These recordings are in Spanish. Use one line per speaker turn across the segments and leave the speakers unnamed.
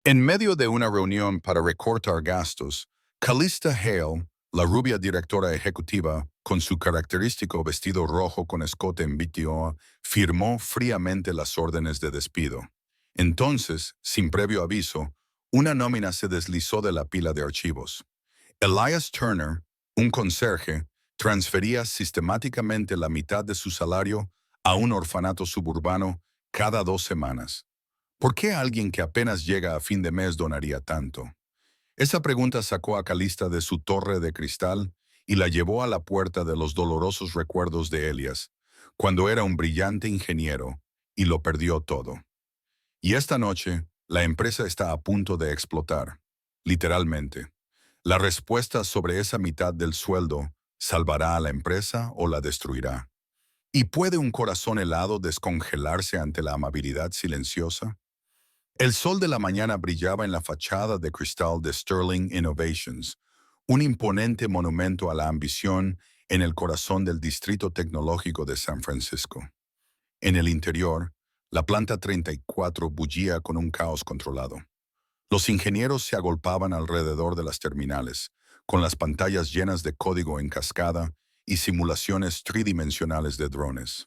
En medio de una reunión para recortar gastos, Calista Hale, la rubia directora ejecutiva, con su característico vestido rojo con escote en BTO, firmó fríamente las órdenes de despido. Entonces, sin previo aviso, una nómina se deslizó de la pila de archivos. Elias Turner, un conserje, transfería sistemáticamente la mitad de su salario a un orfanato suburbano cada 2 semanas. ¿Por qué alguien que apenas llega a fin de mes donaría tanto? Esa pregunta sacó a Calista de su torre de cristal y la llevó a la puerta de los dolorosos recuerdos de Elias, cuando era un brillante ingeniero y lo perdió todo. Y esta noche, la empresa está a punto de explotar, literalmente. La respuesta sobre esa mitad del sueldo salvará a la empresa o la destruirá. ¿Y puede un corazón helado descongelarse ante la amabilidad silenciosa? El sol de la mañana brillaba en la fachada de cristal de Sterling Innovations, un imponente monumento a la ambición en el corazón del Distrito Tecnológico de San Francisco. En el interior, la planta 34 bullía con un caos controlado. Los ingenieros se agolpaban alrededor de las terminales, con las pantallas llenas de código en cascada y simulaciones tridimensionales de drones.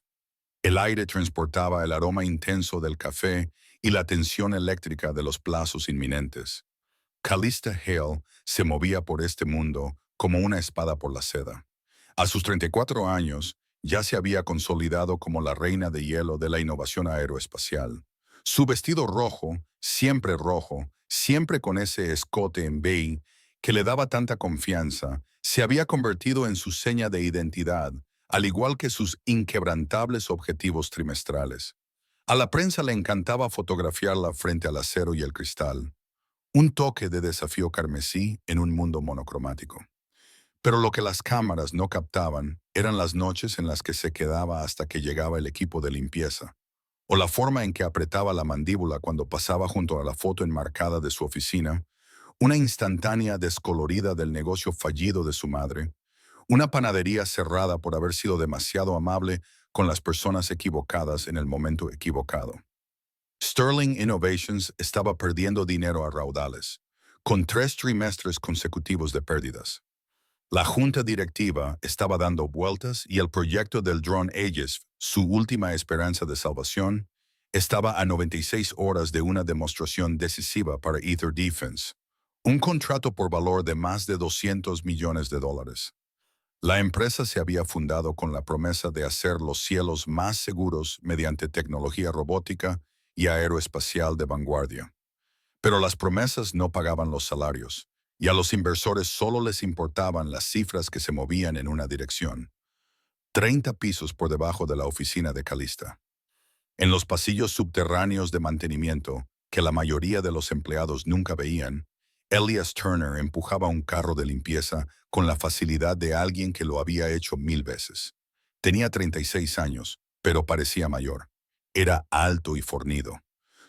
El aire transportaba el aroma intenso del café y la tensión eléctrica de los plazos inminentes. Calista Hale se movía por este mundo como una espada por la seda. A sus 34 años, ya se había consolidado como la reina de hielo de la innovación aeroespacial. Su vestido rojo, siempre con ese escote en beige que le daba tanta confianza, se había convertido en su seña de identidad, al igual que sus inquebrantables objetivos trimestrales. A la prensa le encantaba fotografiarla frente al acero y el cristal, un toque de desafío carmesí en un mundo monocromático. Pero lo que las cámaras no captaban eran las noches en las que se quedaba hasta que llegaba el equipo de limpieza, o la forma en que apretaba la mandíbula cuando pasaba junto a la foto enmarcada de su oficina, una instantánea descolorida del negocio fallido de su madre, una panadería cerrada por haber sido demasiado amable con las personas equivocadas en el momento equivocado. Sterling Innovations estaba perdiendo dinero a raudales, con 3 trimestres consecutivos de pérdidas. La junta directiva estaba dando vueltas y el proyecto del Drone Aegis, su última esperanza de salvación, estaba a 96 horas de una demostración decisiva para Ether Defense, un contrato por valor de más de $200 millones. La empresa se había fundado con la promesa de hacer los cielos más seguros mediante tecnología robótica y aeroespacial de vanguardia. Pero las promesas no pagaban los salarios, y a los inversores solo les importaban las cifras que se movían en una dirección: 30 pisos por debajo de la oficina de Calista. En los pasillos subterráneos de mantenimiento, que la mayoría de los empleados nunca veían, Elias Turner empujaba un carro de limpieza con la facilidad de alguien que lo había hecho 1000 veces. Tenía 36 años, pero parecía mayor. Era alto y fornido.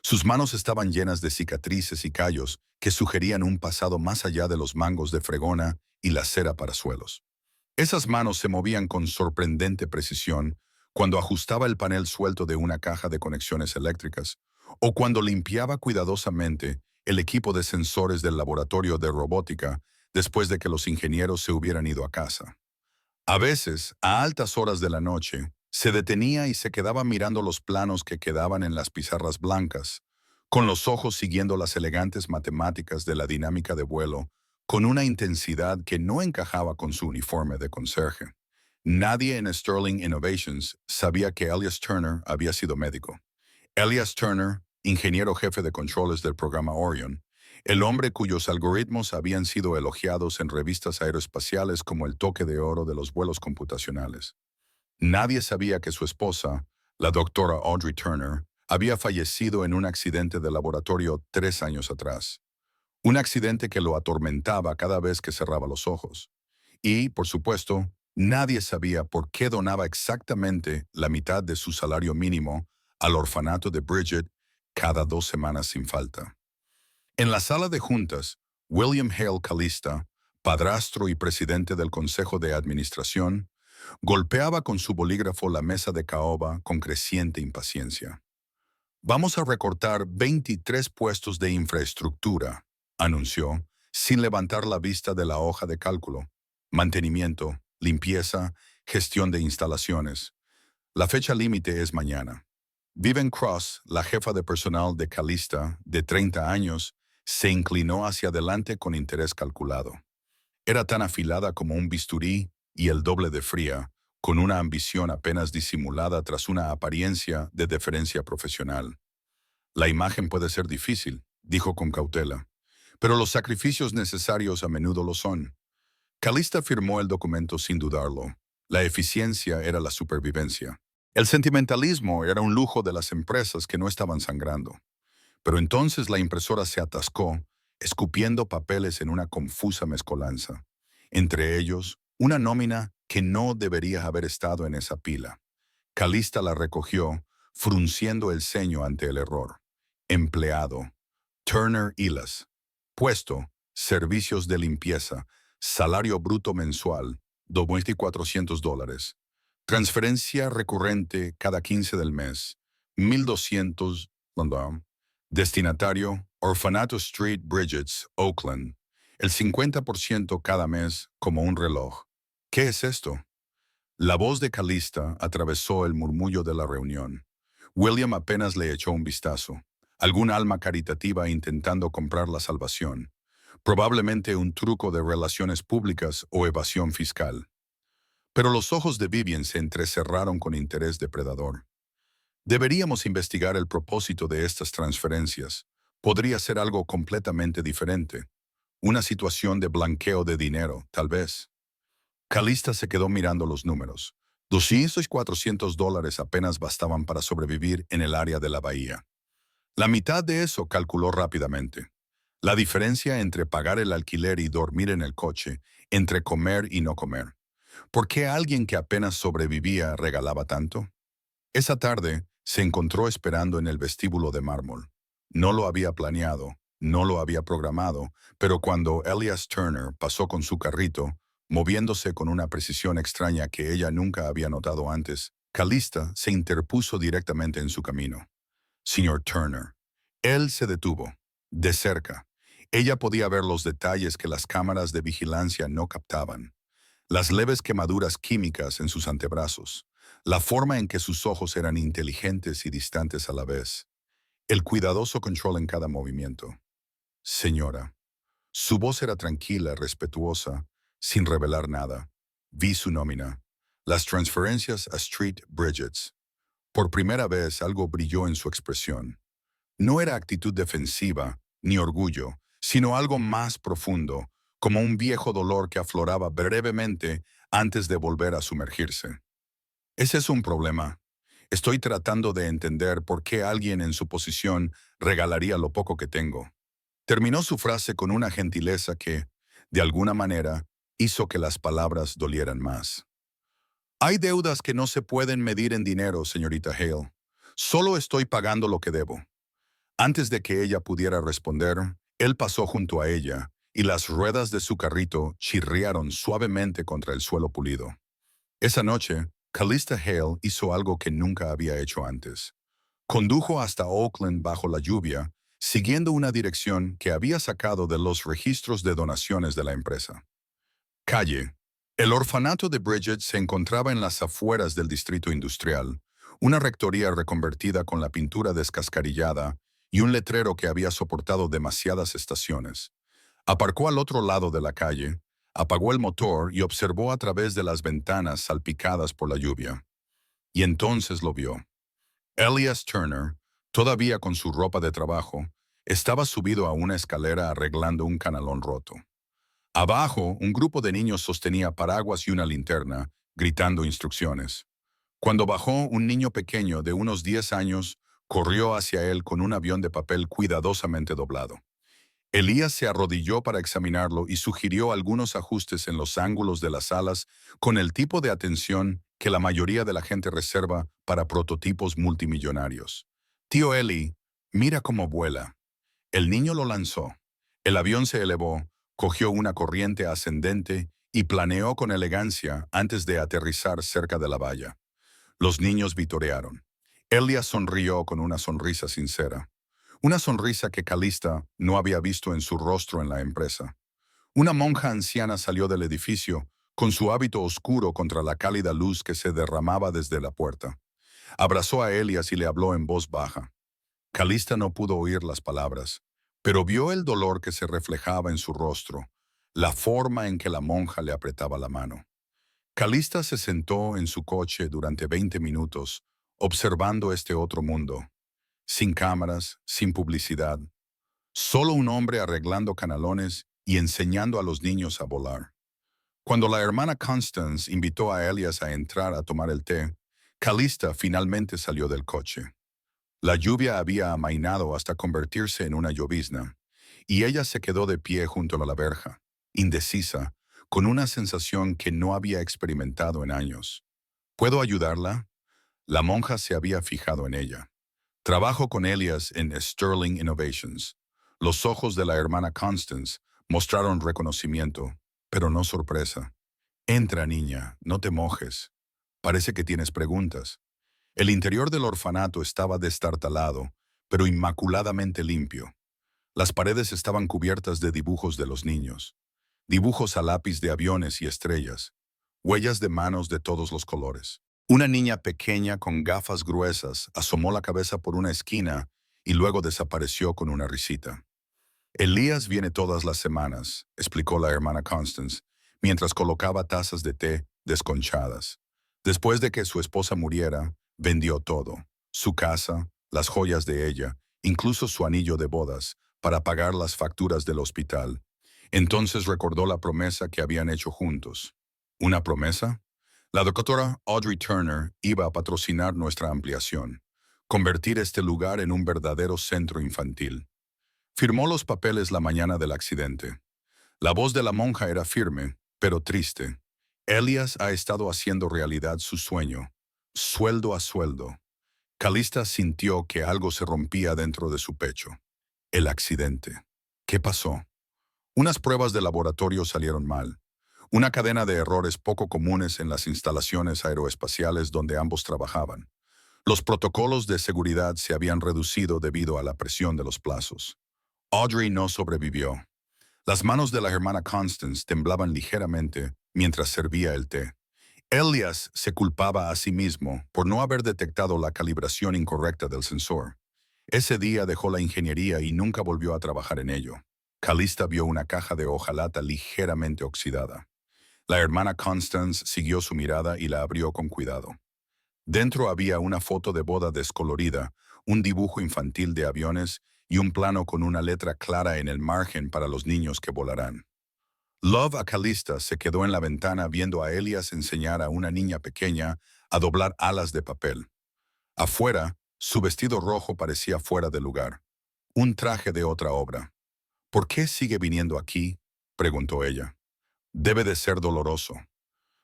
Sus manos estaban llenas de cicatrices y callos que sugerían un pasado más allá de los mangos de fregona y la cera para suelos. Esas manos se movían con sorprendente precisión cuando ajustaba el panel suelto de una caja de conexiones eléctricas o cuando limpiaba cuidadosamente el equipo de sensores del laboratorio de robótica después de que los ingenieros se hubieran ido a casa. A veces, a altas horas de la noche, se detenía y se quedaba mirando los planos que quedaban en las pizarras blancas, con los ojos siguiendo las elegantes matemáticas de la dinámica de vuelo, con una intensidad que no encajaba con su uniforme de conserje. Nadie en Sterling Innovations sabía que Elias Turner había sido médico. Elias Turner, ingeniero jefe de controles del programa Orion, el hombre cuyos algoritmos habían sido elogiados en revistas aeroespaciales como el toque de oro de los vuelos computacionales. Nadie sabía que su esposa, la doctora Audrey Turner, había fallecido en un accidente de laboratorio 3 años atrás. Un accidente que lo atormentaba cada vez que cerraba los ojos. Y, por supuesto, nadie sabía por qué donaba exactamente la mitad de su salario mínimo al orfanato de Bridget cada 2 semanas sin falta. En la sala de juntas, William Hale Calista, padrastro y presidente del Consejo de Administración, golpeaba con su bolígrafo la mesa de caoba con creciente impaciencia. Vamos a recortar 23 puestos de infraestructura, anunció, sin levantar la vista de la hoja de cálculo. Mantenimiento, limpieza, gestión de instalaciones. La fecha límite es mañana. Vivian Cross, la jefa de personal de Calista, de 30 años, se inclinó hacia adelante con interés calculado. Era tan afilada como un bisturí y el doble de fría, con una ambición apenas disimulada tras una apariencia de deferencia profesional. La imagen puede ser difícil, dijo con cautela, pero los sacrificios necesarios a menudo lo son. Calista firmó el documento sin dudarlo. La eficiencia era la supervivencia. El sentimentalismo era un lujo de las empresas que no estaban sangrando. Pero entonces la impresora se atascó, escupiendo papeles en una confusa mezcolanza. Entre ellos, una nómina que no debería haber estado en esa pila. Calista la recogió, frunciendo el ceño ante el error. Empleado. Turner Hilas. Puesto. Servicios de limpieza. Salario bruto mensual. $2,400. Transferencia recurrente cada 15 del mes. 1,200. Destinatario, Orfanato Street Bridges, Oakland. El 50% cada mes como un reloj. ¿Qué es esto? La voz de Calista atravesó el murmullo de la reunión. William apenas le echó un vistazo. Algún alma caritativa intentando comprar la salvación. Probablemente un truco de relaciones públicas o evasión fiscal. Pero los ojos de Vivian se entrecerraron con interés depredador. Deberíamos investigar el propósito de estas transferencias. Podría ser algo completamente diferente. Una situación de blanqueo de dinero, tal vez. Calista se quedó mirando los números. 200 y $400 apenas bastaban para sobrevivir en el área de la bahía. La mitad de eso calculó rápidamente. La diferencia entre pagar el alquiler y dormir en el coche, entre comer y no comer. ¿Por qué alguien que apenas sobrevivía regalaba tanto? Esa tarde se encontró esperando en el vestíbulo de mármol. No lo había planeado, no lo había programado, pero cuando Elias Turner pasó con su carrito, moviéndose con una precisión extraña que ella nunca había notado antes, Calista se interpuso directamente en su camino. Señor Turner. Él se detuvo, de cerca. Ella podía ver los detalles que las cámaras de vigilancia no captaban. Las leves quemaduras químicas en sus antebrazos, la forma en que sus ojos eran inteligentes y distantes a la vez, el cuidadoso control en cada movimiento. Señora. Su voz era tranquila, respetuosa, sin revelar nada. Vi su nómina. Las transferencias a Street Bridges. Por primera vez algo brilló en su expresión. No era actitud defensiva, ni orgullo, sino algo más profundo, como un viejo dolor que afloraba brevemente antes de volver a sumergirse. Ese es un problema. Estoy tratando de entender por qué alguien en su posición regalaría lo poco que tengo. Terminó su frase con una gentileza que, de alguna manera, hizo que las palabras dolieran más. Hay deudas que no se pueden medir en dinero, señorita Hale. Solo estoy pagando lo que debo. Antes de que ella pudiera responder, él pasó junto a ella, y las ruedas de su carrito chirriaron suavemente contra el suelo pulido. Esa noche, Calista Hale hizo algo que nunca había hecho antes. Condujo hasta Oakland bajo la lluvia, siguiendo una dirección que había sacado de los registros de donaciones de la empresa. Calle. El orfanato de Bridget se encontraba en las afueras del distrito industrial, una rectoría reconvertida con la pintura descascarillada y un letrero que había soportado demasiadas estaciones. Aparcó al otro lado de la calle, apagó el motor y observó a través de las ventanas salpicadas por la lluvia. Y entonces lo vio. Elias Turner, todavía con su ropa de trabajo, estaba subido a una escalera arreglando un canalón roto. Abajo, un grupo de niños sostenía paraguas y una linterna, gritando instrucciones. Cuando bajó, un niño pequeño de unos 10 años corrió hacia él con un avión de papel cuidadosamente doblado. Elías se arrodilló para examinarlo y sugirió algunos ajustes en los ángulos de las alas con el tipo de atención que la mayoría de la gente reserva para prototipos multimillonarios. Tío Eli, mira cómo vuela. El niño lo lanzó. El avión se elevó, cogió una corriente ascendente y planeó con elegancia antes de aterrizar cerca de la valla. Los niños vitorearon. Elias sonrió con una sonrisa sincera, una sonrisa que Calista no había visto en su rostro en la empresa. Una monja anciana salió del edificio, con su hábito oscuro contra la cálida luz que se derramaba desde la puerta. Abrazó a Elias y le habló en voz baja. Calista no pudo oír las palabras, pero vio el dolor que se reflejaba en su rostro, la forma en que la monja le apretaba la mano. Calista se sentó en su coche durante 20 minutos, observando este otro mundo, sin cámaras, sin publicidad, solo un hombre arreglando canalones y enseñando a los niños a volar. Cuando la hermana Constance invitó a Elias a entrar a tomar el té, Calista finalmente salió del coche. La lluvia había amainado hasta convertirse en una llovizna, y ella se quedó de pie junto a la verja, indecisa, con una sensación que no había experimentado en años. ¿Puedo ayudarla? La monja se había fijado en ella. Trabajo con Elias en Sterling Innovations. Los ojos de la hermana Constance mostraron reconocimiento, pero no sorpresa. Entra, niña, no te mojes. Parece que tienes preguntas. El interior del orfanato estaba destartalado, pero inmaculadamente limpio. Las paredes estaban cubiertas de dibujos de los niños. Dibujos a lápiz de aviones y estrellas. Huellas de manos de todos los colores. Una niña pequeña con gafas gruesas asomó la cabeza por una esquina y luego desapareció con una risita. Elías viene todas las semanas, explicó la hermana Constance, mientras colocaba tazas de té desconchadas. Después de que su esposa muriera, vendió todo, su casa, las joyas de ella, incluso su anillo de bodas, para pagar las facturas del hospital. Entonces recordó la promesa que habían hecho juntos. ¿Una promesa? La doctora Audrey Turner iba a patrocinar nuestra ampliación, convertir este lugar en un verdadero centro infantil. Firmó los papeles la mañana del accidente. La voz de la monja era firme, pero triste. Elias ha estado haciendo realidad su sueño, sueldo a sueldo. Calista sintió que algo se rompía dentro de su pecho. El accidente. ¿Qué pasó? Unas pruebas de laboratorio salieron mal. Una cadena de errores poco comunes en las instalaciones aeroespaciales donde ambos trabajaban. Los protocolos de seguridad se habían reducido debido a la presión de los plazos. Audrey no sobrevivió. Las manos de la hermana Constance temblaban ligeramente mientras servía el té. Elias se culpaba a sí mismo por no haber detectado la calibración incorrecta del sensor. Ese día dejó la ingeniería y nunca volvió a trabajar en ello. Calista vio una caja de hojalata ligeramente oxidada. La hermana Constance siguió su mirada y la abrió con cuidado. Dentro había una foto de boda descolorida, un dibujo infantil de aviones y un plano con una letra clara en el margen para los niños que volarán. Love a Calista se quedó en la ventana viendo a Elias enseñar a una niña pequeña a doblar alas de papel. Afuera, su vestido rojo parecía fuera de lugar. Un traje de otra obra. ¿Por qué sigue viniendo aquí?, preguntó ella. Debe de ser doloroso.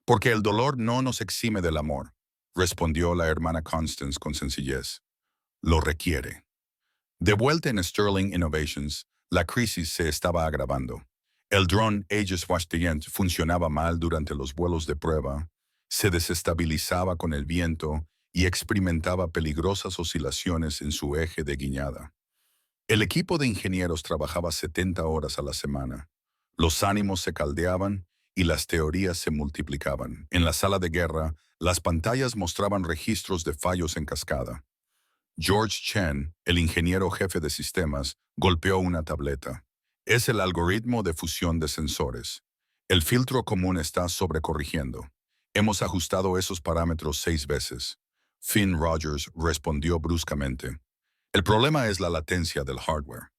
Porque el dolor no nos exime del amor, respondió la hermana Constance con sencillez. Lo requiere. De vuelta en Sterling Innovations, la crisis se estaba agravando. El dron Aegis Vashtiant funcionaba mal durante los vuelos de prueba, se desestabilizaba con el viento y experimentaba peligrosas oscilaciones en su eje de guiñada. El equipo de ingenieros trabajaba 70 horas a la semana. Los ánimos se caldeaban y las teorías se multiplicaban. En la sala de guerra, las pantallas mostraban registros de fallos en cascada. George Chen, el ingeniero jefe de sistemas, golpeó una tableta. Es el algoritmo de fusión de sensores. El filtro común está sobrecorrigiendo. Hemos ajustado esos parámetros 6 veces. Finn Rogers respondió bruscamente. El problema es la latencia del hardware.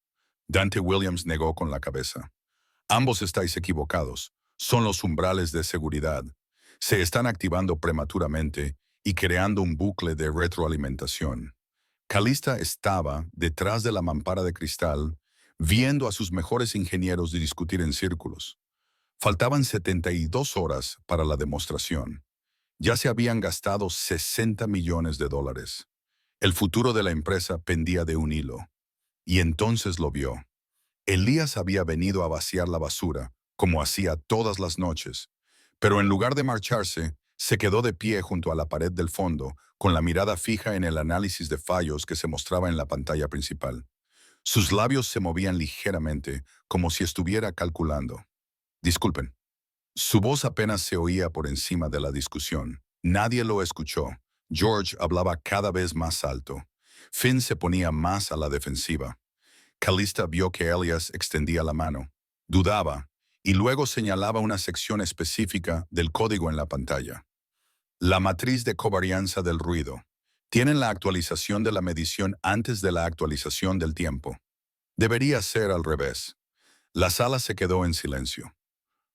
Dante Williams negó con la cabeza. Ambos estáis equivocados. Son los umbrales de seguridad. Se están activando prematuramente y creando un bucle de retroalimentación. Calista estaba detrás de la mampara de cristal, viendo a sus mejores ingenieros discutir en círculos. Faltaban 72 horas para la demostración. Ya se habían gastado 60 millones de dólares. El futuro de la empresa pendía de un hilo. Y entonces lo vio. Elías había venido a vaciar la basura, como hacía todas las noches, pero en lugar de marcharse, Se quedó de pie junto a la pared del fondo, con la mirada fija en el análisis de fallos que se mostraba en la pantalla principal. Sus labios se movían ligeramente, como si estuviera calculando. Disculpen. Su voz apenas se oía por encima de la discusión. Nadie lo escuchó. George hablaba cada vez más alto. Finn se ponía más a la defensiva. Calista vio que Elias extendía la mano. Dudaba, y luego señalaba una sección específica del código en la pantalla. La matriz de covarianza del ruido. Tienen la actualización de la medición antes de la actualización del tiempo. Debería ser al revés. La sala se quedó en silencio.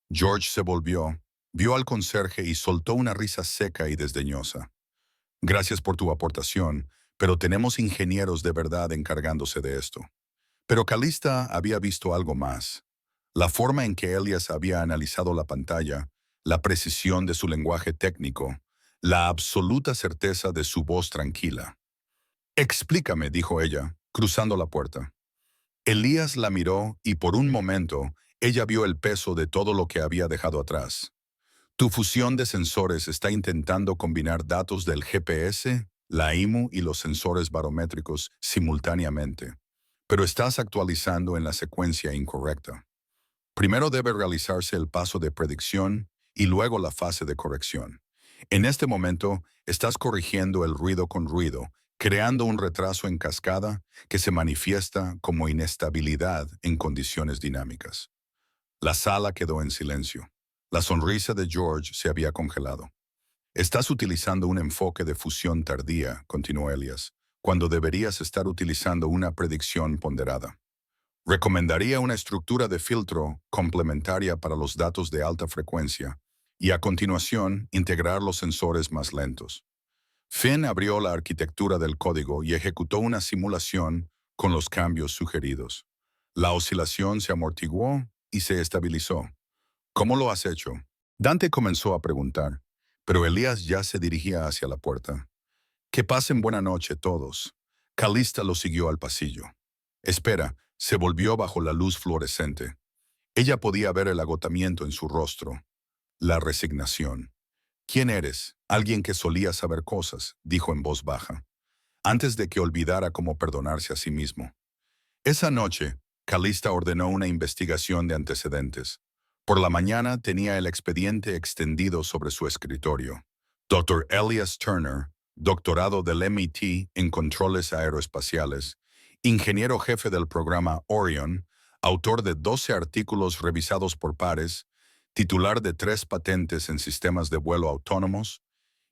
George se volvió, vio al conserje y soltó una risa seca y desdeñosa. Gracias por tu aportación, pero tenemos ingenieros de verdad encargándose de esto. Pero Calista había visto algo más. La forma en que Elias había analizado la pantalla, la precisión de su lenguaje técnico, la absoluta certeza de su voz tranquila. Explícame, dijo ella, cruzando la puerta. Elías la miró y por un momento ella vio el peso de todo lo que había dejado atrás. Tu fusión de sensores está intentando combinar datos del GPS, la IMU y los sensores barométricos simultáneamente, pero estás actualizando en la secuencia incorrecta. Primero debe realizarse el paso de predicción y luego la fase de corrección. En este momento, estás corrigiendo el ruido con ruido, creando un retraso en cascada que se manifiesta como inestabilidad en condiciones dinámicas. La sala quedó en silencio. La sonrisa de George se había congelado. Estás utilizando un enfoque de fusión tardía, continuó Elias, cuando deberías estar utilizando una predicción ponderada. Recomendaría una estructura de filtro complementaria para los datos de alta frecuencia y a continuación integrar los sensores más lentos. Finn abrió la arquitectura del código y ejecutó una simulación con los cambios sugeridos. La oscilación se amortiguó y se estabilizó. ¿Cómo lo has hecho? Dante comenzó a preguntar, pero Elías ya se dirigía hacia la puerta. Que pasen buena noche todos. Calista lo siguió al pasillo. Espera, se volvió bajo la luz fluorescente. Ella podía ver el agotamiento en su rostro, la resignación. ¿Quién eres? Alguien que solía saber cosas, dijo en voz baja, antes de que olvidara cómo perdonarse a sí mismo. Esa noche, Calista ordenó una investigación de antecedentes. Por la mañana tenía el expediente extendido sobre su escritorio. Dr. Elias Turner, doctorado del MIT en controles aeroespaciales, ingeniero jefe del programa Orion, autor de 12 artículos revisados por pares, titular de 3 patentes en sistemas de vuelo autónomos,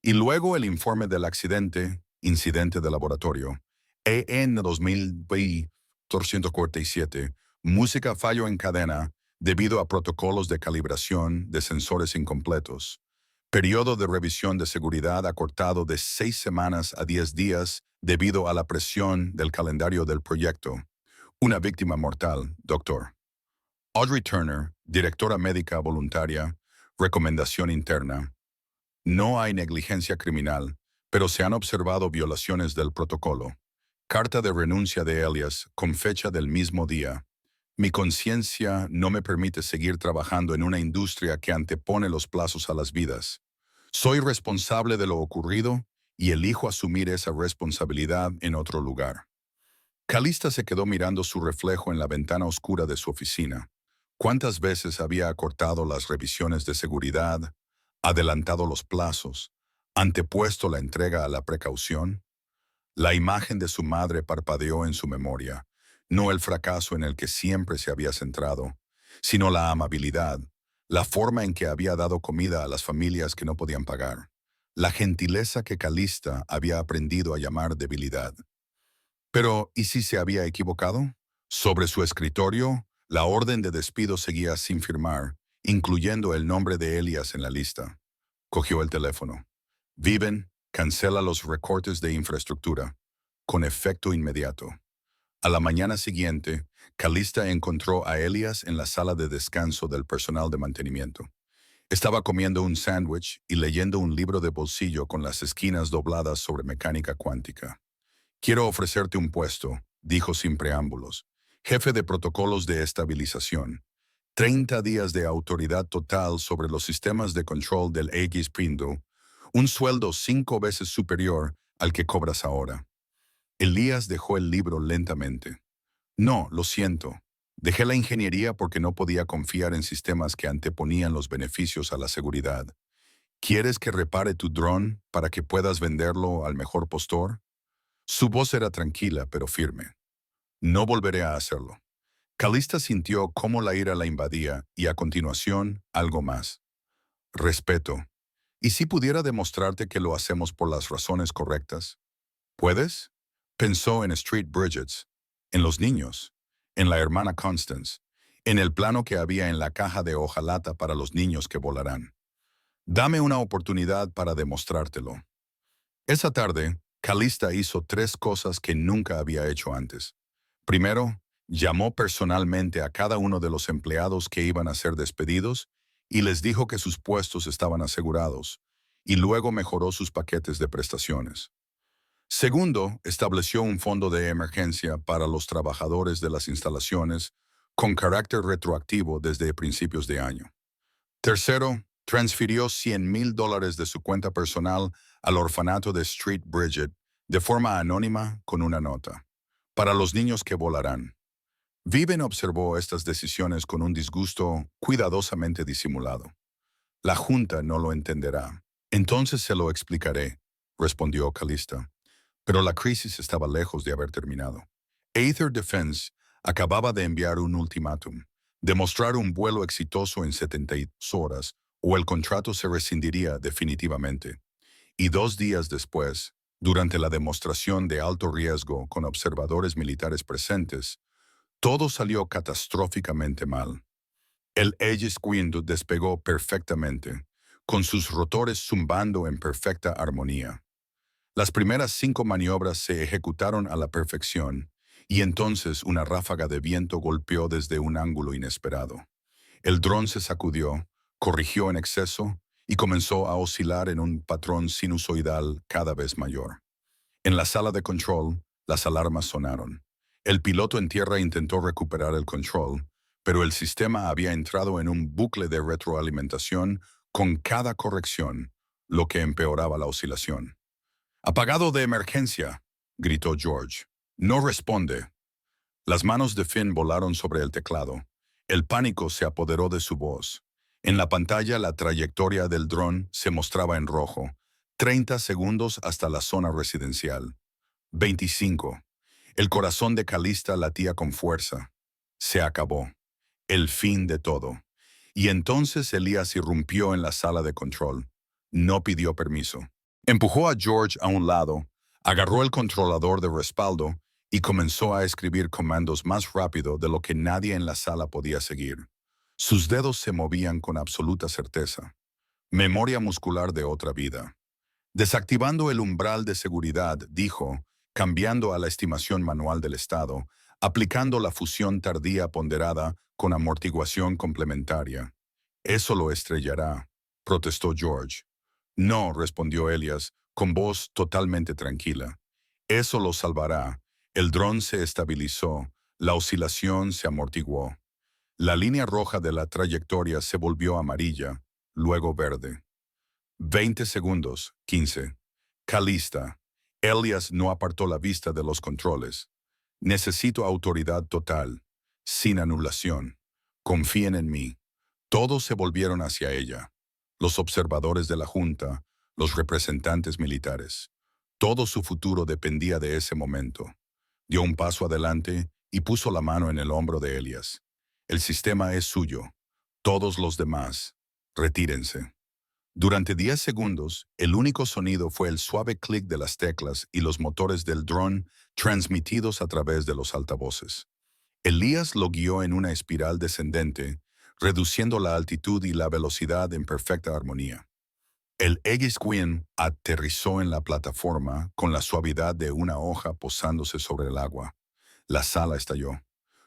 y luego el informe del accidente, incidente de laboratorio, EN 2000-247, música fallo en cadena, debido a protocolos de calibración de sensores incompletos. Periodo de revisión de seguridad acortado de 6 semanas a 10 días debido a la presión del calendario del proyecto. Una víctima mortal, doctor. Audrey Turner, directora médica voluntaria, recomendación interna. No hay negligencia criminal, pero se han observado violaciones del protocolo. Carta de renuncia de Elias con fecha del mismo día. Mi conciencia no me permite seguir trabajando en una industria que antepone los plazos a las vidas. Soy responsable de lo ocurrido y elijo asumir esa responsabilidad en otro lugar. Calista se quedó mirando su reflejo en la ventana oscura de su oficina. ¿Cuántas veces había acortado las revisiones de seguridad, adelantado los plazos, antepuesto la entrega a la precaución? La imagen de su madre parpadeó en su memoria, no el fracaso en el que siempre se había centrado, sino la amabilidad, la forma en que había dado comida a las familias que no podían pagar, la gentileza que Calista había aprendido a llamar debilidad. Pero, ¿y si se había equivocado? Sobre su escritorio, la orden de despido seguía sin firmar, incluyendo el nombre de Elias en la lista. Cogió el teléfono. Viven, cancela los recortes de infraestructura, con efecto inmediato. A la mañana siguiente, Calista encontró a Elias en la sala de descanso del personal de mantenimiento. Estaba comiendo un sándwich y leyendo un libro de bolsillo con las esquinas dobladas sobre mecánica cuántica. Quiero ofrecerte un puesto, dijo sin preámbulos. Jefe de protocolos de estabilización. 30 días de autoridad total sobre los sistemas de control del Aegis Pinto, Un sueldo 5 veces superior al que cobras ahora. Elías dejó el libro lentamente. No, lo siento. Dejé la ingeniería porque no podía confiar en sistemas que anteponían los beneficios a la seguridad. ¿Quieres que repare tu dron para que puedas venderlo al mejor postor? Su voz era tranquila pero firme. No volveré a hacerlo. Calista sintió cómo la ira la invadía y a continuación algo más. Respeto. ¿Y si pudiera demostrarte que lo hacemos por las razones correctas? ¿Puedes? Pensó en Street Bridgets, en los niños, en la hermana Constance, en el plano que había en la caja de hojalata para los niños que volarán. Dame una oportunidad para demostrártelo. Esa tarde, Calista hizo 3 cosas que nunca había hecho antes. Primero, llamó personalmente a cada uno de los empleados que iban a ser despedidos y les dijo que sus puestos estaban asegurados, y luego mejoró sus paquetes de prestaciones. Segundo, estableció un fondo de emergencia para los trabajadores de las instalaciones con carácter retroactivo desde principios de año. Tercero, transfirió $100,000 de su cuenta personal al orfanato de Street Bridget de forma anónima con una nota. Para los niños que volarán. Viven observó estas decisiones con un disgusto cuidadosamente disimulado. La Junta no lo entenderá. Entonces se lo explicaré, respondió Calista. Pero la crisis estaba lejos de haber terminado. Aether Defense acababa de enviar un ultimátum: demostrar un vuelo exitoso en 72 horas o el contrato se rescindiría definitivamente. Y 2 días después, durante la demostración de alto riesgo con observadores militares presentes, todo salió catastróficamente mal. El Aegis Wind despegó perfectamente, con sus rotores zumbando en perfecta armonía. Las primeras 5 maniobras se ejecutaron a la perfección, y entonces una ráfaga de viento golpeó desde un ángulo inesperado. El dron se sacudió, corrigió en exceso y comenzó a oscilar en un patrón sinusoidal cada vez mayor. En la sala de control, las alarmas sonaron. El piloto en tierra intentó recuperar el control, pero el sistema había entrado en un bucle de retroalimentación con cada corrección, lo que empeoraba la oscilación. «Apagado de emergencia», gritó George. «No responde». Las manos de Finn volaron sobre el teclado. El pánico se apoderó de su voz. En la pantalla la trayectoria del dron se mostraba en rojo. 30 segundos hasta la zona residencial. 25. El corazón de Calista latía con fuerza. Se acabó. El fin de todo. Y entonces Elías irrumpió en la sala de control. No pidió permiso. Empujó a George a un lado, agarró el controlador de respaldo y comenzó a escribir comandos más rápido de lo que nadie en la sala podía seguir. Sus dedos se movían con absoluta certeza. Memoria muscular de otra vida. Desactivando el umbral de seguridad, dijo, cambiando a la estimación manual del estado, aplicando la fusión tardía ponderada con amortiguación complementaria. «Eso lo estrellará», protestó George. «No», respondió Elias, con voz totalmente tranquila. «Eso lo salvará». El dron se estabilizó, la oscilación se amortiguó. La línea roja de la trayectoria se volvió amarilla, luego verde. 20 segundos, 15. Calista. Elias no apartó la vista de los controles. «Necesito autoridad total, sin anulación. Confíen en mí». Todos se volvieron hacia ella. Los observadores de la Junta, los representantes militares. Todo su futuro dependía de ese momento. Dio un paso adelante y puso la mano en el hombro de Elias. «El sistema es suyo. Todos los demás, retírense». Durante 10 segundos, el único sonido fue el suave clic de las teclas y los motores del dron transmitidos a través de los altavoces. Elías lo guió en una espiral descendente, reduciendo la altitud y la velocidad en perfecta armonía. El Aegis Queen aterrizó en la plataforma con la suavidad de una hoja posándose sobre el agua. La sala estalló.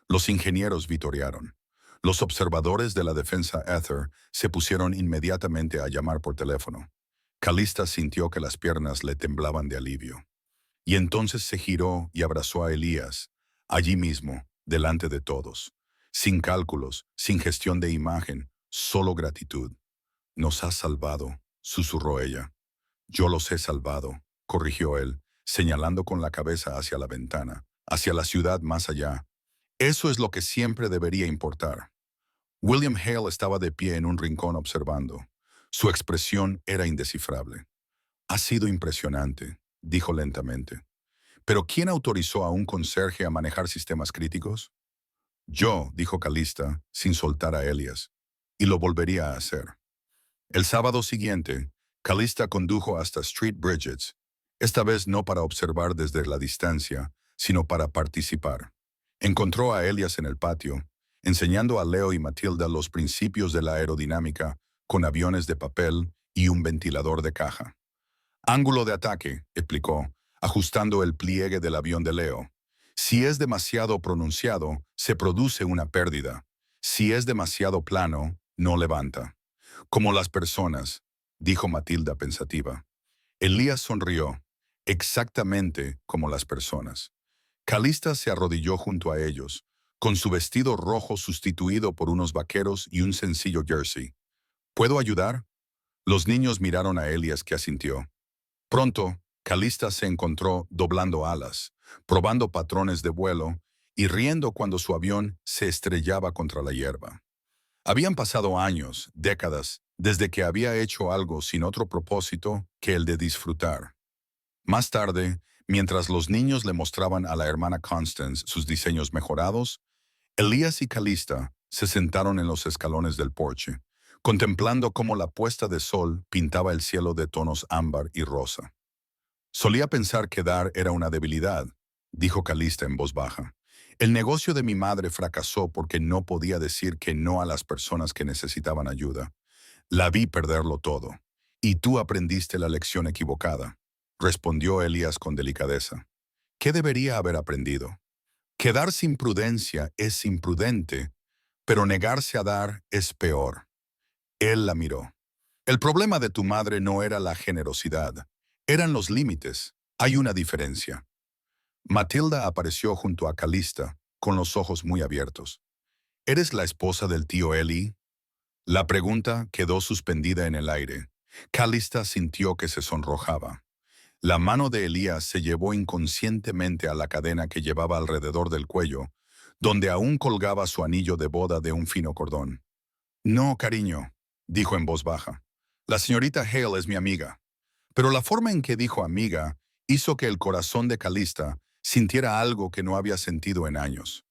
Los ingenieros vitorearon. Los observadores de la defensa Aether se pusieron inmediatamente a llamar por teléfono. Calista sintió que las piernas le temblaban de alivio. Y entonces se giró y abrazó a Elías, allí mismo, delante de todos. Sin cálculos, sin gestión de imagen, solo gratitud. «Nos has salvado», susurró ella. Yo los he salvado, corrigió él, señalando con la cabeza hacia la ventana, hacia la ciudad más allá. Eso es lo que siempre debería importar. William Hale estaba de pie en un rincón observando. Su expresión era indescifrable. Ha sido impresionante, dijo lentamente. ¿Pero quién autorizó a un conserje a manejar sistemas críticos? Yo, dijo Calista, sin soltar a Elias, y lo volvería a hacer. El sábado siguiente, Calista condujo hasta Street Bridges, esta vez no para observar desde la distancia, sino para participar. Encontró a Elias en el patio, enseñando a Leo y Matilda los principios de la aerodinámica con aviones de papel y un ventilador de caja. Ángulo de ataque, explicó, ajustando el pliegue del avión de Leo. Si es demasiado pronunciado, se produce una pérdida. Si es demasiado plano, no levanta. Como las personas, dijo Matilda pensativa. Elías sonrió, exactamente como las personas. Calista se arrodilló junto a ellos, con su vestido rojo sustituido por unos vaqueros y un sencillo jersey. ¿Puedo ayudar? Los niños miraron a Elias, que asintió. Pronto, Calista se encontró doblando alas, probando patrones de vuelo y riendo cuando su avión se estrellaba contra la hierba. Habían pasado años, décadas, desde que había hecho algo sin otro propósito que el de disfrutar. Más tarde, mientras los niños le mostraban a la hermana Constance sus diseños mejorados, Elías y Calista se sentaron en los escalones del porche, contemplando cómo la puesta de sol pintaba el cielo de tonos ámbar y rosa. Solía pensar que dar era una debilidad, dijo Calista en voz baja. El negocio de mi madre fracasó porque no podía decir que no a las personas que necesitaban ayuda. La vi perderlo todo. Y tú aprendiste la lección equivocada, respondió Elías con delicadeza. ¿Qué debería haber aprendido? Que dar sin prudencia es imprudente, pero negarse a dar es peor. Él la miró. El problema de tu madre no era la generosidad, eran los límites. Hay una diferencia. Matilda apareció junto a Calista, con los ojos muy abiertos. ¿Eres la esposa del tío Eli? La pregunta quedó suspendida en el aire. Calista sintió que se sonrojaba. La mano de Elías se llevó inconscientemente a la cadena que llevaba alrededor del cuello, donde aún colgaba su anillo de boda de un fino cordón. No, cariño, dijo en voz baja. La señorita Hale es mi amiga. Pero la forma en que dijo amiga hizo que el corazón de Calista sintiera algo que no había sentido en años.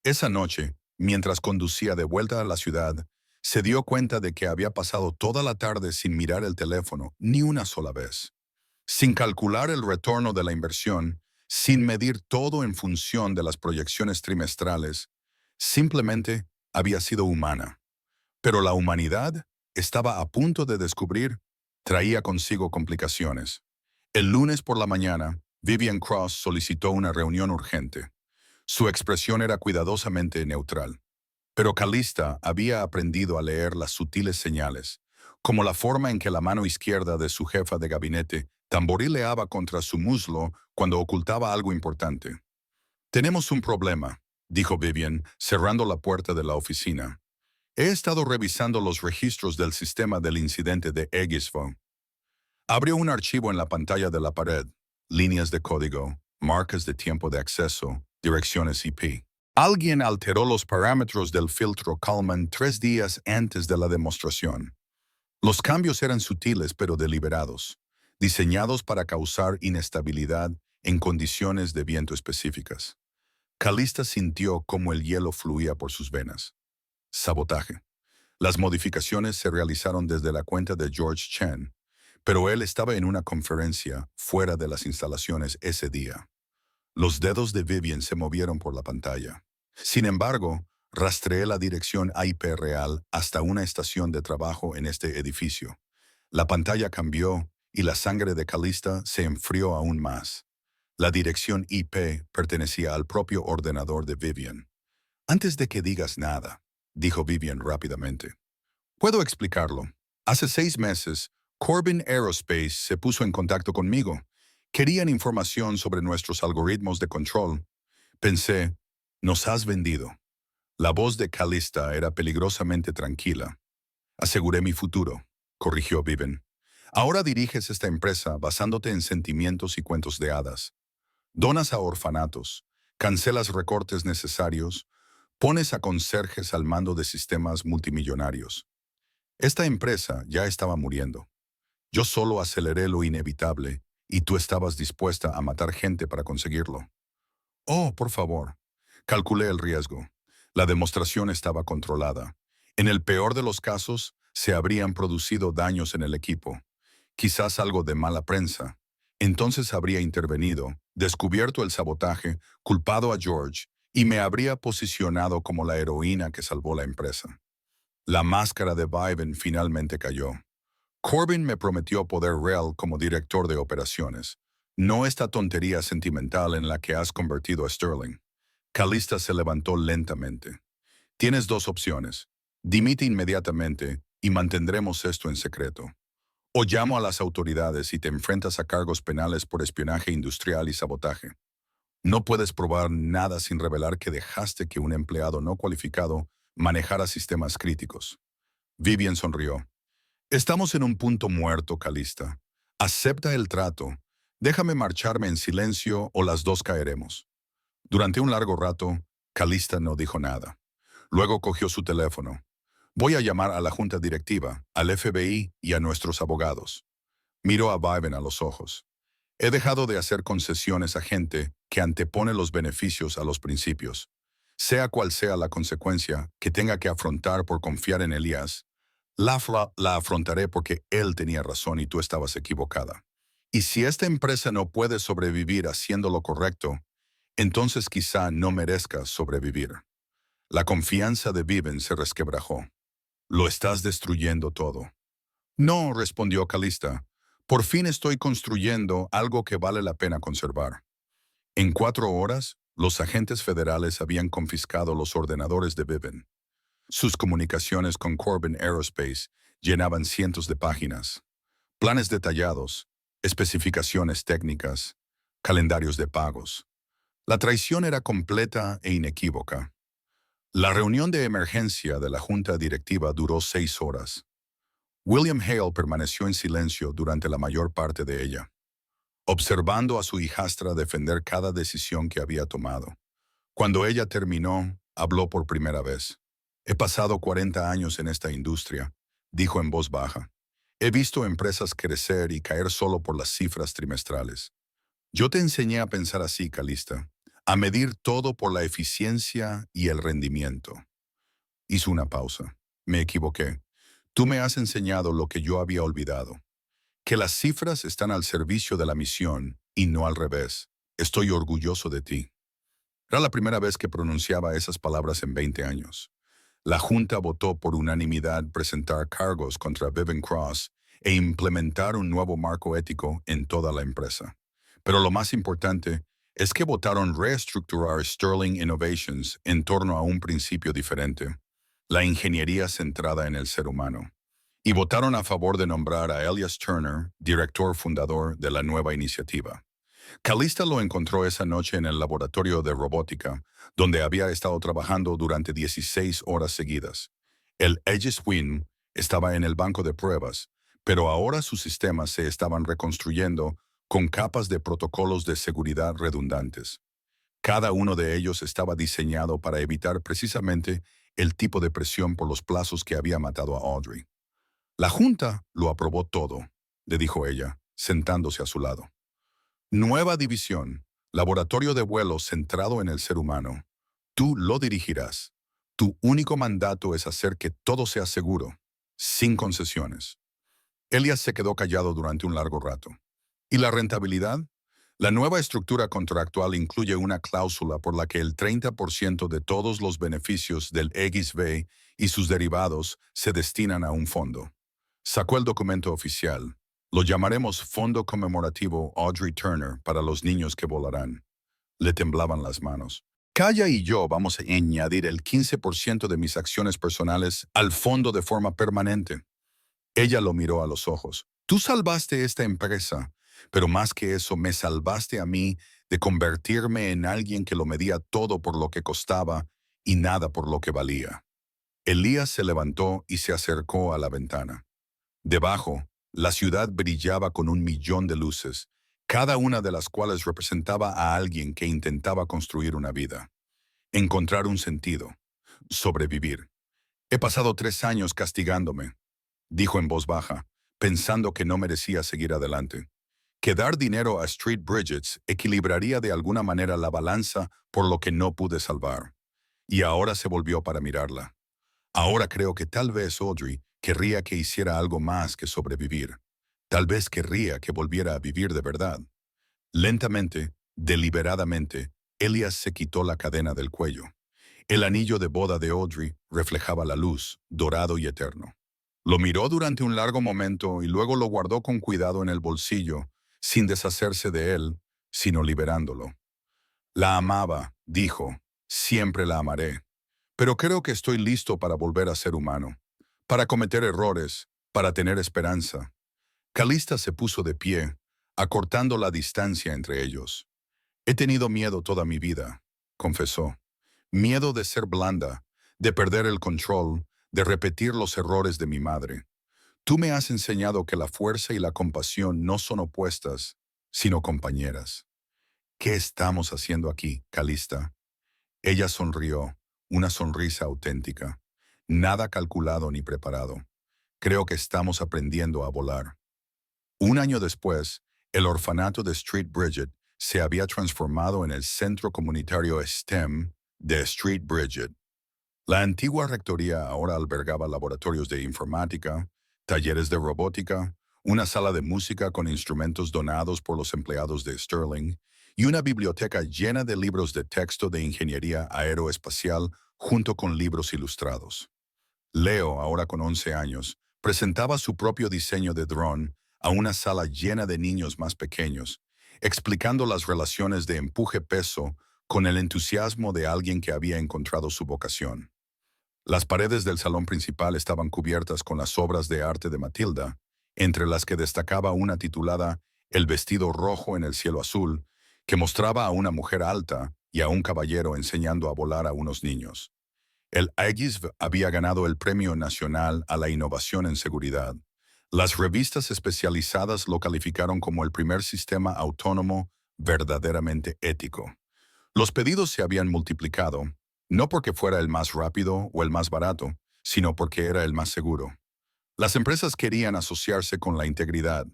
Esa noche, mientras conducía de vuelta a la ciudad, se dio cuenta de que había pasado toda la tarde sin mirar el teléfono ni una sola vez. Sin calcular el retorno de la inversión, sin medir todo en función de las proyecciones trimestrales, simplemente había sido humana. Pero la humanidad estaba a punto de descubrir, traía consigo complicaciones. El lunes por la mañana, Vivian Cross solicitó una reunión urgente. Su expresión era cuidadosamente neutral. Pero Calista había aprendido a leer las sutiles señales, como la forma en que la mano izquierda de su jefa de gabinete tamborileaba contra su muslo cuando ocultaba algo importante. Tenemos un problema, dijo Vivian, cerrando la puerta de la oficina. He estado revisando los registros del sistema del incidente de Egisfo. Abrió un archivo en la pantalla de la pared, líneas de código, marcas de tiempo de acceso, direcciones IP. Alguien alteró los parámetros del filtro Kalman 3 días antes de la demostración. Los cambios eran sutiles pero deliberados, diseñados para causar inestabilidad en condiciones de viento específicas. Calista sintió cómo el hielo fluía por sus venas. Sabotaje. Las modificaciones se realizaron desde la cuenta de George Chen, pero él estaba en una conferencia fuera de las instalaciones ese día. Los dedos de Vivian se movieron por la pantalla. Sin embargo, rastreé la dirección IP real hasta una estación de trabajo en este edificio. La pantalla cambió y la sangre de Calista se enfrió aún más. La dirección IP pertenecía al propio ordenador de Vivian. Antes de que digas nada, dijo Vivian rápidamente. Puedo explicarlo. Hace 6 meses, Corbin Aerospace se puso en contacto conmigo. Querían información sobre nuestros algoritmos de control. Pensé, nos has vendido. La voz de Calista era peligrosamente tranquila. Aseguré mi futuro, corrigió Vivian. Ahora diriges esta empresa basándote en sentimientos y cuentos de hadas. Donas a orfanatos, cancelas recortes necesarios, pones a conserjes al mando de sistemas multimillonarios. Esta empresa ya estaba muriendo. Yo solo aceleré lo inevitable y tú estabas dispuesta a matar gente para conseguirlo. Oh, por favor. Calculé el riesgo. La demostración estaba controlada. En el peor de los casos, se habrían producido daños en el equipo. Quizás algo de mala prensa. Entonces habría intervenido, descubierto el sabotaje, culpado a George y me habría posicionado como la heroína que salvó la empresa. La máscara de Viven finalmente cayó. Corbin me prometió poder real como director de operaciones, no esta tontería sentimental en la que has convertido a Sterling. Calista se levantó lentamente. Tienes dos opciones. Dimite inmediatamente y mantendremos esto en secreto. O llamo a las autoridades y te enfrentas a cargos penales por espionaje industrial y sabotaje. No puedes probar nada sin revelar que dejaste que un empleado no cualificado manejara sistemas críticos. Vivian sonrió. Estamos en un punto muerto, Calista. Acepta el trato. Déjame marcharme en silencio o las dos caeremos. Durante un largo rato, Calista no dijo nada. Luego cogió su teléfono. Voy a llamar a la junta directiva, al FBI y a nuestros abogados. Miró a Viven a los ojos. He dejado de hacer concesiones a gente que antepone los beneficios a los principios. Sea cual sea la consecuencia que tenga que afrontar por confiar en Elías, la afrontaré porque él tenía razón y tú estabas equivocada. Y si esta empresa no puede sobrevivir haciendo lo correcto, entonces quizá no merezca sobrevivir. La confianza de Viven se resquebrajó. Lo estás destruyendo todo. No, respondió Calista. Por fin estoy construyendo algo que vale la pena conservar. En 4 horas, los agentes federales habían confiscado los ordenadores de Viven. Sus comunicaciones con Corbin Aerospace llenaban cientos de páginas. Planes detallados, especificaciones técnicas, calendarios de pagos. La traición era completa e inequívoca. La reunión de emergencia de la junta directiva duró 6 horas. William Hale permaneció en silencio durante la mayor parte de ella, observando a su hijastra defender cada decisión que había tomado. Cuando ella terminó, habló por primera vez. He pasado 40 años en esta industria, dijo en voz baja. He visto empresas crecer y caer solo por las cifras trimestrales. Yo te enseñé a pensar así, Calista, a medir todo por la eficiencia y el rendimiento. Hizo una pausa. Me equivoqué. Tú me has enseñado lo que yo había olvidado, que las cifras están al servicio de la misión y no al revés. Estoy orgulloso de ti. Era la primera vez que pronunciaba esas palabras en 20 años. La Junta votó por unanimidad presentar cargos contra Viven Cross e implementar un nuevo marco ético en toda la empresa. Pero lo más importante es que votaron reestructurar Sterling Innovations en torno a un principio diferente, la ingeniería centrada en el ser humano. Y votaron a favor de nombrar a Elias Turner, director fundador de la nueva iniciativa. Calista lo encontró esa noche en el laboratorio de robótica, donde había estado trabajando durante 16 horas seguidas. El Aegis Wing estaba en el banco de pruebas, pero ahora sus sistemas se estaban reconstruyendo con capas de protocolos de seguridad redundantes. Cada uno de ellos estaba diseñado para evitar precisamente el tipo de presión por los plazos que había matado a Audrey. La Junta lo aprobó todo, le dijo ella, sentándose a su lado. Nueva división, laboratorio de vuelo centrado en el ser humano. Tú lo dirigirás. Tu único mandato es hacer que todo sea seguro, sin concesiones. Elias se quedó callado durante un largo rato. ¿Y la rentabilidad? La nueva estructura contractual incluye una cláusula por la que el 30% de todos los beneficios del XV y sus derivados se destinan a un fondo. Sacó el documento oficial. Lo llamaremos Fondo Conmemorativo Audrey Turner para los niños que volarán. Le temblaban las manos. Kaya y yo vamos a añadir el 15% de mis acciones personales al fondo de forma permanente. Ella lo miró a los ojos. Tú salvaste esta empresa, pero más que eso me salvaste a mí de convertirme en alguien que lo medía todo por lo que costaba y nada por lo que valía. Elías se levantó y se acercó a la ventana. Debajo, La ciudad brillaba con 1 millón de luces, cada una de las cuales representaba a alguien que intentaba construir una vida, encontrar un sentido, sobrevivir. He pasado 3 años castigándome, dijo en voz baja, pensando que no merecía seguir adelante. Que dar dinero a Street Bridgets equilibraría de alguna manera la balanza por lo que no pude salvar. Y ahora se volvió para mirarla. Ahora creo que tal vez Audrey querría que hiciera algo más que sobrevivir. Tal vez querría que volviera a vivir de verdad. Lentamente, deliberadamente, Elias se quitó la cadena del cuello. El anillo de boda de Audrey reflejaba la luz, dorado y eterno. Lo miró durante un largo momento y luego lo guardó con cuidado en el bolsillo, sin deshacerse de él, sino liberándolo. La amaba, dijo, siempre la amaré. Pero creo que estoy listo para volver a ser humano, para cometer errores, para tener esperanza. Calista se puso de pie, acortando la distancia entre ellos. He tenido miedo toda mi vida, confesó. Miedo de ser blanda, de perder el control, de repetir los errores de mi madre. Tú me has enseñado que la fuerza y la compasión no son opuestas, sino compañeras. ¿Qué estamos haciendo aquí, Calista? Ella sonrió, una sonrisa auténtica. Nada calculado ni preparado. Creo que estamos aprendiendo a volar. 1 año después, el orfanato de Street Bridget se había transformado en el centro comunitario STEM de Street Bridget. La antigua rectoría ahora albergaba laboratorios de informática, talleres de robótica, una sala de música con instrumentos donados por los empleados de Sterling y una biblioteca llena de libros de texto de ingeniería aeroespacial junto con libros ilustrados. Leo, ahora con 11 años, presentaba su propio diseño de dron a una sala llena de niños más pequeños, explicando las relaciones de empuje-peso con el entusiasmo de alguien que había encontrado su vocación. Las paredes del salón principal estaban cubiertas con las obras de arte de Matilda, entre las que destacaba una titulada El vestido rojo en el cielo azul, que mostraba a una mujer alta y a un caballero enseñando a volar a unos niños. El AEGISV había ganado el Premio Nacional a la Innovación en Seguridad. Las revistas especializadas lo calificaron como el primer sistema autónomo verdaderamente ético. Los pedidos se habían multiplicado, no porque fuera el más rápido o el más barato, sino porque era el más seguro. Las empresas querían asociarse con la integridad.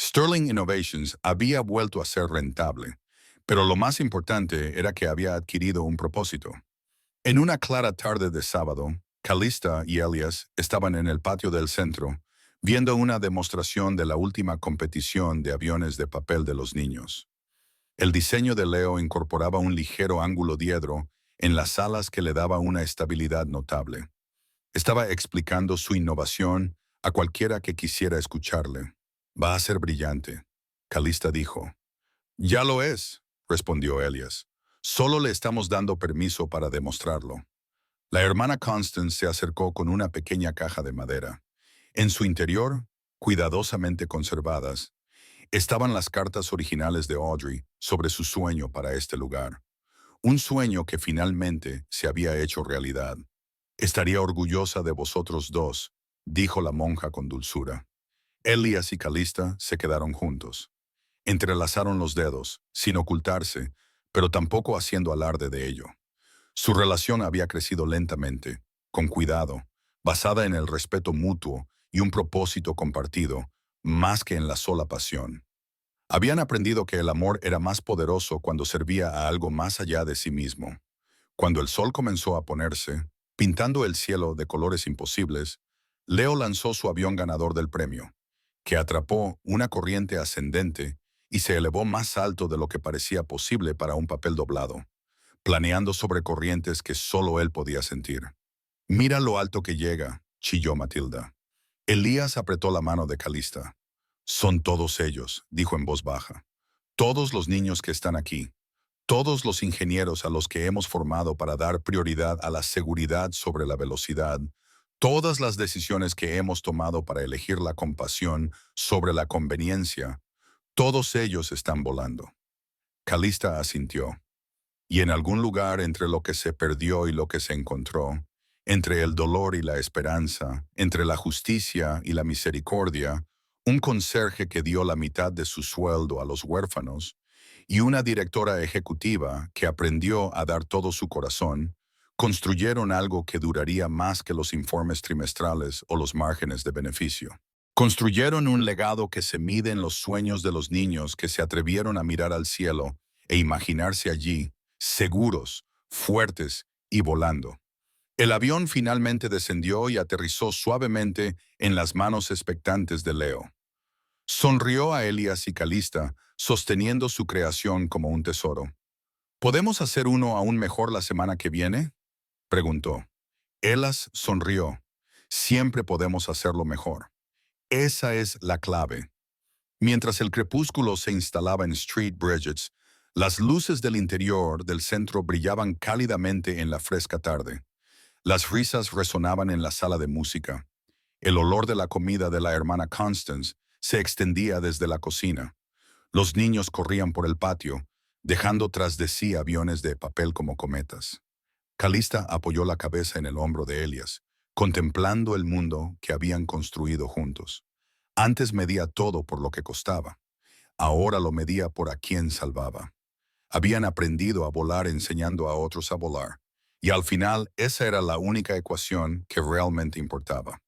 Sterling Innovations había vuelto a ser rentable, pero lo más importante era que había adquirido un propósito. En una clara tarde de sábado, Calista y Elias estaban en el patio del centro, viendo una demostración de la última competición de aviones de papel de los niños. El diseño de Leo incorporaba un ligero ángulo diedro en las alas que le daba una estabilidad notable. Estaba explicando su innovación a cualquiera que quisiera escucharle. Va a ser brillante, Calista dijo. Ya lo es, respondió Elias. Solo le estamos dando permiso para demostrarlo. La hermana Constance se acercó con una pequeña caja de madera. En su interior, cuidadosamente conservadas, estaban las cartas originales de Audrey sobre su sueño para este lugar. Un sueño que finalmente se había hecho realidad. Estaría orgullosa de vosotros dos, dijo la monja con dulzura. Elias y Calista se quedaron juntos. Entrelazaron los dedos, sin ocultarse, pero tampoco haciendo alarde de ello. Su relación había crecido lentamente, con cuidado, basada en el respeto mutuo y un propósito compartido, más que en la sola pasión. Habían aprendido que el amor era más poderoso cuando servía a algo más allá de sí mismo. Cuando el sol comenzó a ponerse, pintando el cielo de colores imposibles, Leo lanzó su avión ganador del premio, que atrapó una corriente ascendente y se elevó más alto de lo que parecía posible para un papel doblado, planeando sobre corrientes que solo él podía sentir. Mira lo alto que llega, chilló Matilda. Elías apretó la mano de Calista. Son todos ellos, dijo en voz baja. Todos los niños que están aquí. Todos los ingenieros a los que hemos formado para dar prioridad a la seguridad sobre la velocidad. Todas las decisiones que hemos tomado para elegir la compasión sobre la conveniencia. Todos ellos están volando. Calista asintió. Y en algún lugar entre lo que se perdió y lo que se encontró, entre el dolor y la esperanza, entre la justicia y la misericordia, un conserje que dio la mitad de su sueldo a los huérfanos y una directora ejecutiva que aprendió a dar todo su corazón, construyeron algo que duraría más que los informes trimestrales o los márgenes de beneficio. Construyeron un legado que se mide en los sueños de los niños que se atrevieron a mirar al cielo e imaginarse allí, seguros, fuertes y volando. El avión finalmente descendió y aterrizó suavemente en las manos expectantes de Leo. Sonrió a Elias y Calista, sosteniendo su creación como un tesoro. ¿Podemos hacer uno aún mejor la semana que viene?, preguntó. Elas sonrió. Siempre podemos hacerlo mejor. Esa es la clave. Mientras el crepúsculo se instalaba en Street Bridges, las luces del interior del centro brillaban cálidamente en la fresca tarde. Las risas resonaban en la sala de música. El olor de la comida de la hermana Constance se extendía desde la cocina. Los niños corrían por el patio, dejando tras de sí aviones de papel como cometas. Calista apoyó la cabeza en el hombro de Elias, contemplando el mundo que habían construido juntos. Antes medía todo por lo que costaba. Ahora lo medía por a quién salvaba. Habían aprendido a volar enseñando a otros a volar. Y al final esa era la única ecuación que realmente importaba.